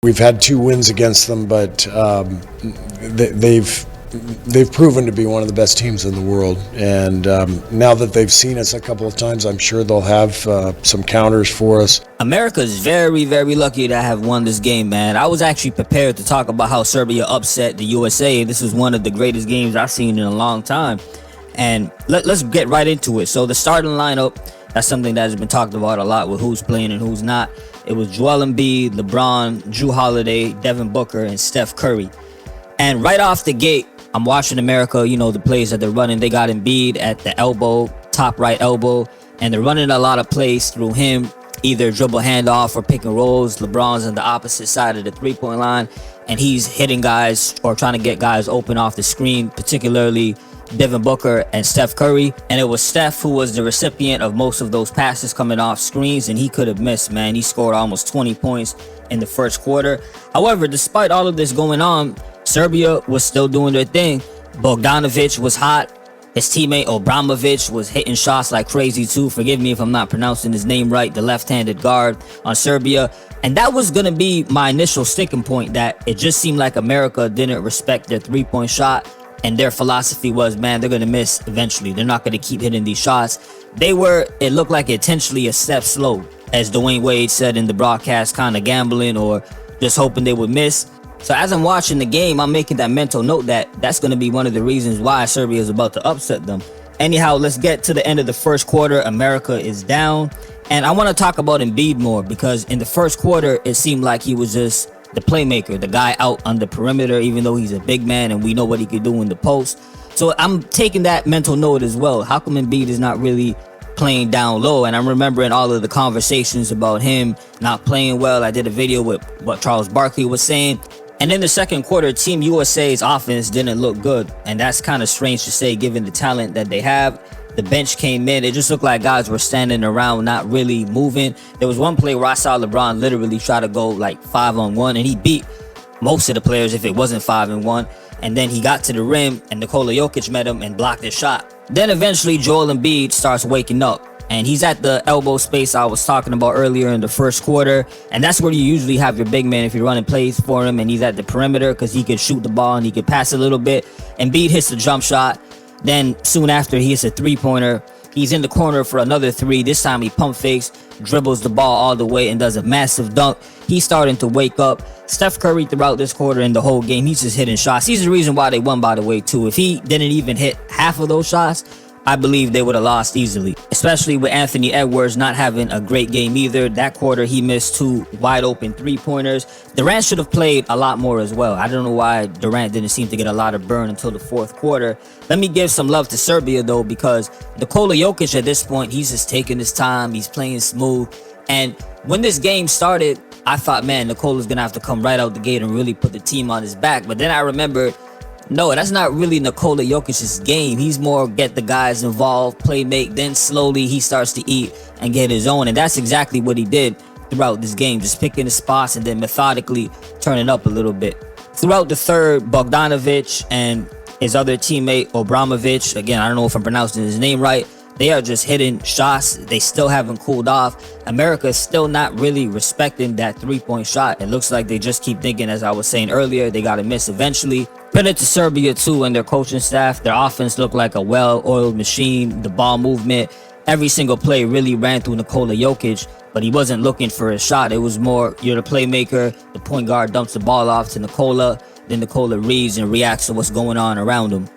We've had 2 wins against them, but they've proven to be one of the best teams in the world. And now that they've seen us a couple of times, I'm sure they'll have some counters for us. America's very, very lucky to have won this game, man. I was actually prepared to talk about how Serbia upset the USA. This was one of the greatest games I've seen in a long time. And let's get right into it. So the starting lineup, that's something that has been talked about a lot with who's playing and who's not. It was Joel Embiid, LeBron, Jrue Holiday, Devin Booker, and Steph Curry. And right off the gate, I'm watching America, the plays that they're running. They got Embiid at the elbow, top right elbow, and they're running a lot of plays through him, either dribble handoff or pick and rolls. LeBron's on the opposite side of the three-point line, and he's hitting guys or trying to get guys open off the screen, particularly Devin Booker and Steph Curry. And it was Steph who was the recipient of most of those passes coming off screens, and he could have missed, man. He scored almost 20 points in the first quarter. However, despite all of this going on, Serbia was still doing their thing. Bogdanovic was hot. His teammate Obramovic was hitting shots like crazy too. Forgive me if I'm not pronouncing his name right, the left-handed guard on Serbia. And that was going to be my initial sticking point, that it just seemed like America didn't respect their three-point shot. And their philosophy was, man, they're going to miss eventually. They're not going to keep hitting these shots. It looked like intentionally a step slow, as Dwayne Wade said in the broadcast, kind of gambling or just hoping they would miss. So as I'm watching the game, I'm making that mental note that that's going to be one of the reasons why Serbia is about to upset them. Anyhow, let's get to the end of the first quarter. America is down. And I want to talk about Embiid more, because in the first quarter, it seemed like he was just the playmaker, the guy out on the perimeter, even though he's a big man and we know what he could do in the post. So I'm taking that mental note as well. How come Embiid is not really playing down low? And I'm remembering all of the conversations about him not playing well. I did a video with what Charles Barkley was saying. And in the second quarter, Team USA's offense didn't look good. And that's kind of strange to say given the talent that they have. The bench came in. It just looked like guys were standing around, not really moving. There was one play where I saw LeBron literally try to go like 5-on-1, and he beat most of the players if it wasn't 5-on-1. And then he got to the rim, and Nikola Jokic met him and blocked his shot. Then eventually Joel Embiid starts waking up, and he's at the elbow space I was talking about earlier in the first quarter. And that's where you usually have your big man if you're running plays for him, and he's at the perimeter because he could shoot the ball and he could pass a little bit. Embiid hits the jump shot. Then soon after, he hits a three-pointer. He's in the corner for another three. This time he pump fakes, dribbles the ball all the way, and does a massive dunk. He's starting to wake up. Steph Curry throughout this quarter and the whole game, he's just hitting shots. He's the reason why they won, by the way, too. If he didn't even hit half of those shots, I believe they would have lost easily, especially with Anthony Edwards not having a great game either. That quarter, he missed 2 wide open three-pointers. Durant should have played a lot more as well. I don't know why Durant didn't seem to get a lot of burn until the fourth quarter. Let me give some love to Serbia, though, because Nikola Jokic at this point, he's just taking his time. He's playing smooth. And when this game started, I thought, man, Nikola's going to have to come right out the gate and really put the team on his back. But then I remembered, no, that's not really Nikola Jokic's game. He's more get the guys involved, play make, then slowly he starts to eat and get his own. And that's exactly what he did throughout this game, just picking the spots and then methodically turning up a little bit. Throughout the third, Bogdanovic and his other teammate, Obramovic, again, I don't know if I'm pronouncing his name right, they are just hitting shots. They still haven't cooled off. America is still not really respecting that three-point shot. It looks like they just keep thinking, as I was saying earlier, they got to miss eventually. Credit to Serbia, too, and their coaching staff. Their offense looked like a well-oiled machine. The ball movement, every single play really ran through Nikola Jokic, but he wasn't looking for a shot. It was more, you're the playmaker. The point guard dumps the ball off to Nikola. Then Nikola reads and reacts to what's going on around him.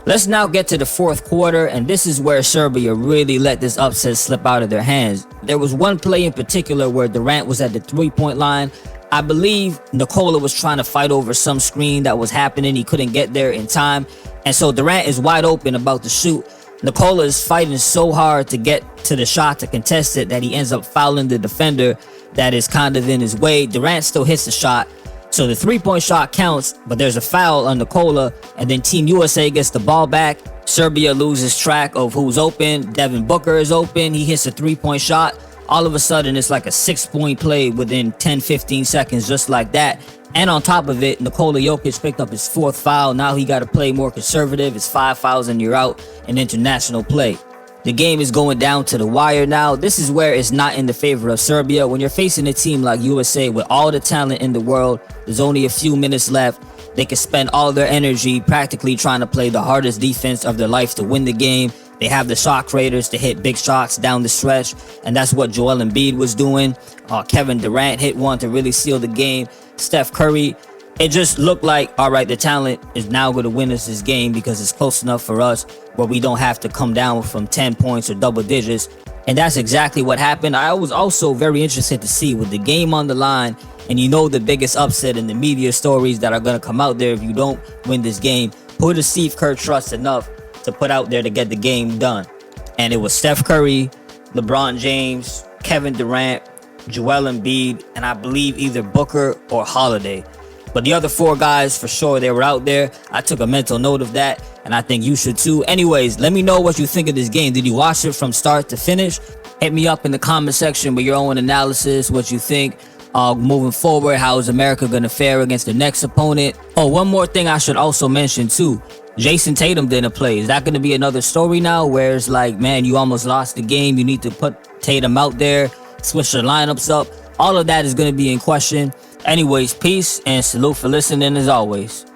Let's now get to the fourth quarter, and this is where Serbia really let this upset slip out of their hands. There was one play in particular where Durant was at the three-point line. I believe Nikola was trying to fight over some screen that was happening. He couldn't get there in time, and so Durant is wide open about to shoot. Nikola is fighting so hard to get to the shot to contest it that he ends up fouling the defender that is kind of in his way. Durant still hits the shot. So the three-point shot counts, but there's a foul on Nikola, and then Team USA gets the ball back. Serbia loses track of who's open. Devin Booker is open. He hits a three-point shot. All of a sudden, it's like a 6-point play within 10-15 seconds, just like that. And on top of it, Nikola Jokic picked up his 4th foul. Now he got to play more conservative. It's 5 fouls and you're out in international play. The game is going down to the wire now. This is where it's not in the favor of Serbia. When you're facing a team like USA with all the talent in the world, there's only a few minutes left. They can spend all their energy practically trying to play the hardest defense of their life to win the game. They have the shot creators to hit big shots down the stretch, and that's what Joel Embiid was doing. Kevin Durant hit one to really seal the game. Steph Curry, it just looked like, all right, the talent is now going to win us this game because it's close enough for us where we don't have to come down from 10 points or double digits. And that's exactly what happened. I was also very interested to see with the game on the line, and you know the biggest upset in the media stories that are going to come out there if you don't win this game. Who does Steve Kerr trust enough to put out there to get the game done? And it was Steph Curry, LeBron James, Kevin Durant, Joel Embiid, and I believe either Booker or Holiday. But the other 4 guys, for sure, they were out there. I took a mental note of that, and I think you should too. Anyways, let me know what you think of this game. Did you watch it from start to finish? Hit me up in the comment section with your own analysis, what you think. Moving forward, how is America going to fare against the next opponent? Oh, one more thing I should also mention too. Jason Tatum didn't play. Is that going to be another story now where it's like, man, you almost lost the game. You need to put Tatum out there, switch your lineups up. All of that is going to be in question. Anyways, peace and salute for listening as always.